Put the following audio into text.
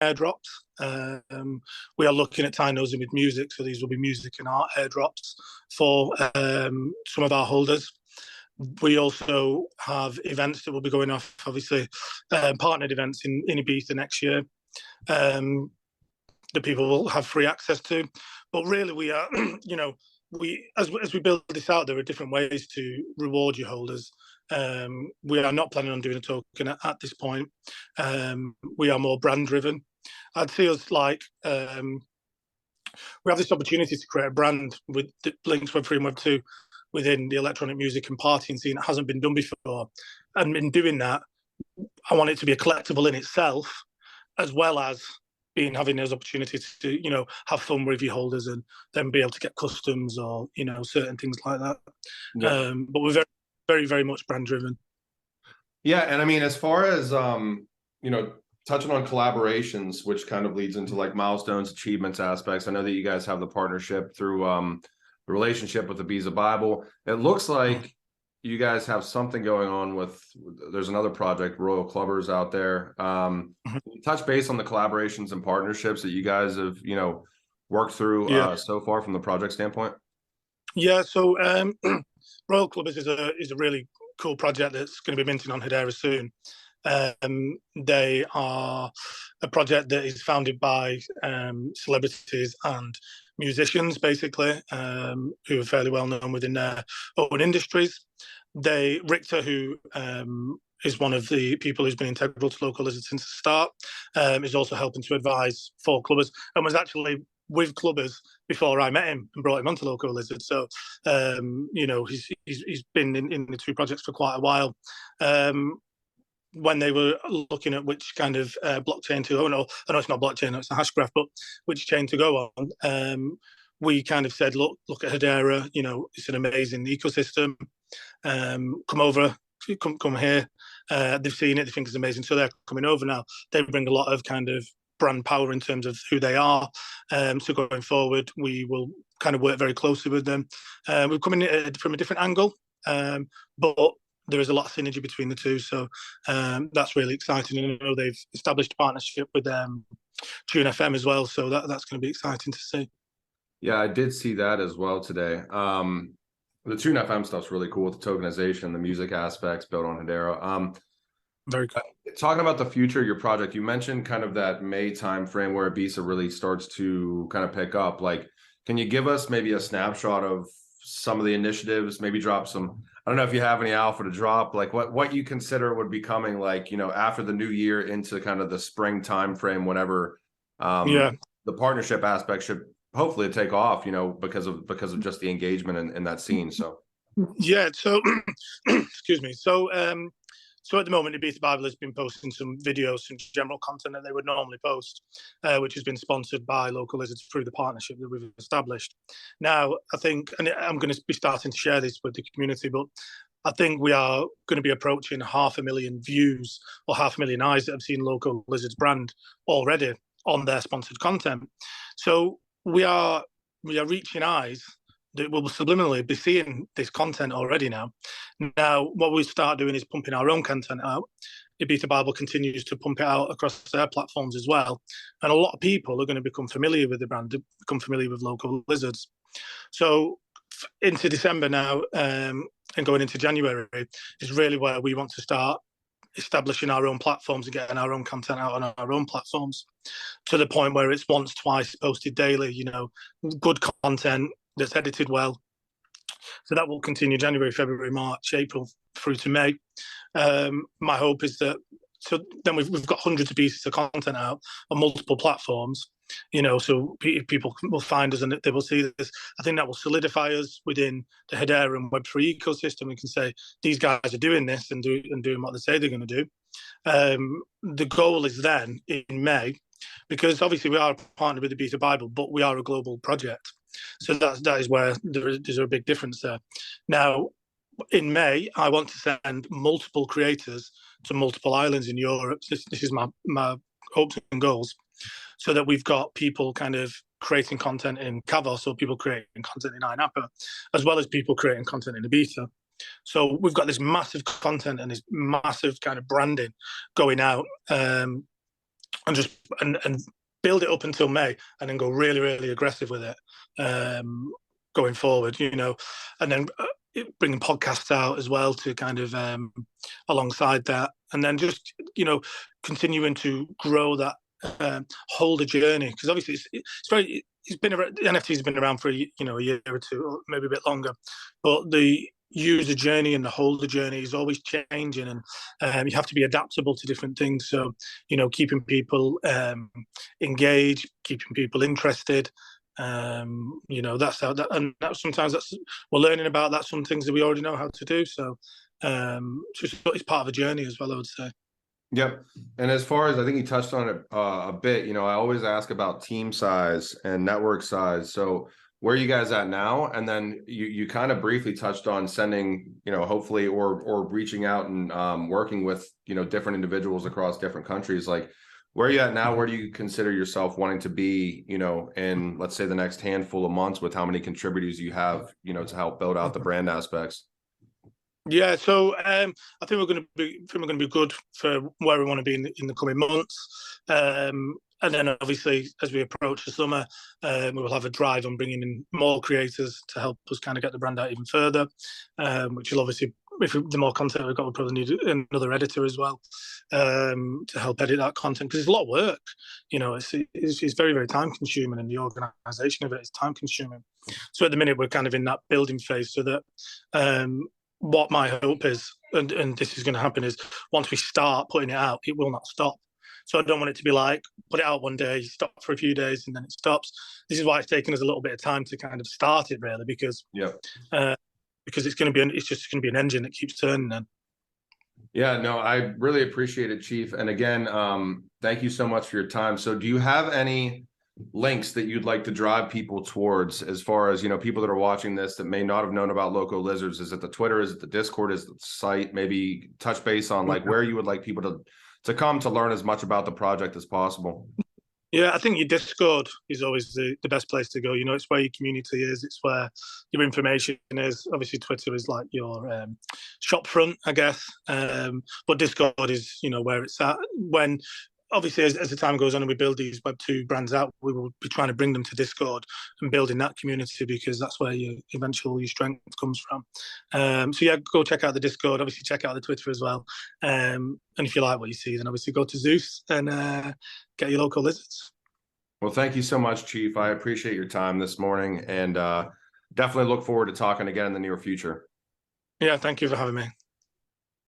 airdrops. We are looking at tying those in with music, so these will be music and art airdrops for some of our holders. We also have events that will be going off, obviously, partnered events in Ibiza next year that people will have free access to. But really, we are, as we build this out, there are different ways to reward your holders. We are not planning on doing a token at this point. We are more brand driven. I'd see us like we have this opportunity to create a brand with that links Web3 and Web2 within the electronic music and partying scene. It hasn't been done before, and in doing that, I want it to be a collectible in itself, as well as having those opportunities to have fun with your holders and then be able to get customs or certain things like that. Yeah. But we're very, very, very much brand driven. Yeah, and I mean, as far as touching on collaborations, which kind of leads into like milestones, achievements aspects. I know that you guys have the partnership through the relationship with the Ibiza Bible. It looks like you guys have something going on with, there's another project, Royal Clubbers out there. Touch base on the collaborations and partnerships that you guys have, worked through so far from the project standpoint. Yeah, so Royal Clubbers is a really cool project that's going to be minting on Hedera soon. They are a project that is founded by celebrities and musicians, basically, who are fairly well known within their own industries. Richter, who is one of the people who's been integral to Loco Lizards since the start, is also helping to advise for Clubbers, and was actually with Clubbers before I met him and brought him onto Loco Lizards. So, he's been in the two projects for quite a while. When they were looking at which kind of blockchain to, I know it's not blockchain, it's a Hashgraph, but which chain to go on, we kind of said, look at Hedera, it's an amazing ecosystem. Come over, come here. They've seen it, they think it's amazing, so they're coming over now. They bring a lot of kind of brand power in terms of who they are. So going forward, we will kind of work very closely with them. We're coming from a different angle, but there is a lot of synergy between the two, so that's really exciting. And I know they've established a partnership with Tune FM as well, so that's going to be exciting to see. Yeah, I did see that as well today. The Tune FM stuff's really cool with the tokenization, the music aspects built on Hedera. Very cool. Talking about the future of your project, you mentioned kind of that May timeframe where Ibiza really starts to kind of pick up. Like, can you give us maybe a snapshot of some of the initiatives, maybe drop some, I don't know if you have any alpha to drop, like what you consider would be coming, like, after the new year into kind of the spring time frame, whenever the partnership aspect should hopefully take off, because of just the engagement in that scene. So yeah, so excuse me, so at the moment, Ibiza Bible has been posting some videos, some general content that they would normally post, which has been sponsored by Loco Lizards through the partnership that we've established. Now, I think, and I'm going to be starting to share this with the community, but I think we are going to be approaching 500,000 views or 500,000 eyes that have seen Loco Lizards brand already on their sponsored content. So we are reaching eyes that will subliminally be seeing this content already now. Now, what we start doing is pumping our own content out. Ibiza Bible continues to pump it out across their platforms as well. And a lot of people are going to become familiar with the brand, become familiar with Loco Lizards. So into December now and going into January is really where we want to start establishing our own platforms and getting our own content out on our own platforms to the point where it's once, twice posted daily, good content that's edited well. So that will continue January, February, March, April through to May. My hope is that, so then we've got hundreds of pieces of content out on multiple platforms, so people will find us and they will see this. I think that will solidify us within the Hedera and Web3 ecosystem. We can say these guys are doing this and doing what they say they're going to do. The goal is then in May, because obviously we are partnered with the Ibiza Bible, but we are a global project. So that is where there's a big difference there. Now, in May, I want to send multiple creators to multiple islands in Europe. This is my hopes and goals, so that we've got people kind of creating content in Kavos, or people creating content in Napa, as well as people creating content in Ibiza. So we've got this massive content and this massive kind of branding going out just and build it up until May, and then go really, really aggressive with it going forward, you know, and then bringing podcasts out as well to kind of alongside that, and then just, you know, continuing to grow that holder journey, because obviously it's been around, the NFTs have been around for a year or two, or maybe a bit longer, but the user journey and the holder journey is always changing, and you have to be adaptable to different things. So, you know, keeping people engaged, keeping people interested. You know, that's how that, and that sometimes we're learning about that. Some things that we already know how to do. So, it's part of a journey as well, I would say. Yep. And as far as, I think you touched on it a bit, you know, I always ask about team size and network size. So where are you guys at now? And then you kind of briefly touched on sending, you know, hopefully, or reaching out and working with, you know, different individuals across different countries. Like, where are you at now? Where do you consider yourself wanting to be, you know, in, let's say, the next handful of months, with how many contributors you have, you know, to help build out the brand aspects? Yeah, so I think we're going to be good for where we want to be in the coming months, and then obviously as we approach the summer, we will have a drive on bringing in more creators to help us kind of get the brand out even further, which will obviously, if the more content we've got, we'll probably need another editor as well to help edit that content, because it's a lot of work. You know, it's very, very time consuming, and the organisation of it is time consuming. So at the minute we're kind of in that building phase, so that. What my hope is, and this is going to happen, is once we start putting it out, it will not stop. So I don't want it to be like, put it out one day, stop for a few days, and then it stops. This is why it's taken us a little bit of time to kind of start it, really, because because it's just going to be an engine that keeps turning then. Yeah, no, I really appreciate it, Chief. And again, thank you so much for your time. So do you have any links that you'd like to drive people towards, as far as, you know, people that are watching this that may not have known about Loco Lizards? Is it the Twitter? Is it the Discord? Is it the site? Maybe touch base on like where you would like people to come to learn as much about the project as possible. Yeah, I think your Discord is always the best place to go. You know, it's where your community is. It's where your information is. Obviously, Twitter is like your shop front, I guess. But Discord is, you know, where it's at. When obviously, as the time goes on and we build these Web2 brands out, we will be trying to bring them to Discord and building that community, because that's where your strength comes from. So yeah, go check out the Discord. Obviously, check out the Twitter as well. And if you like what you see, then obviously go to Zeus and get your Loco Lizards. Well, thank you so much, Chief. I appreciate your time this morning, and definitely look forward to talking again in the near future. Yeah, thank you for having me.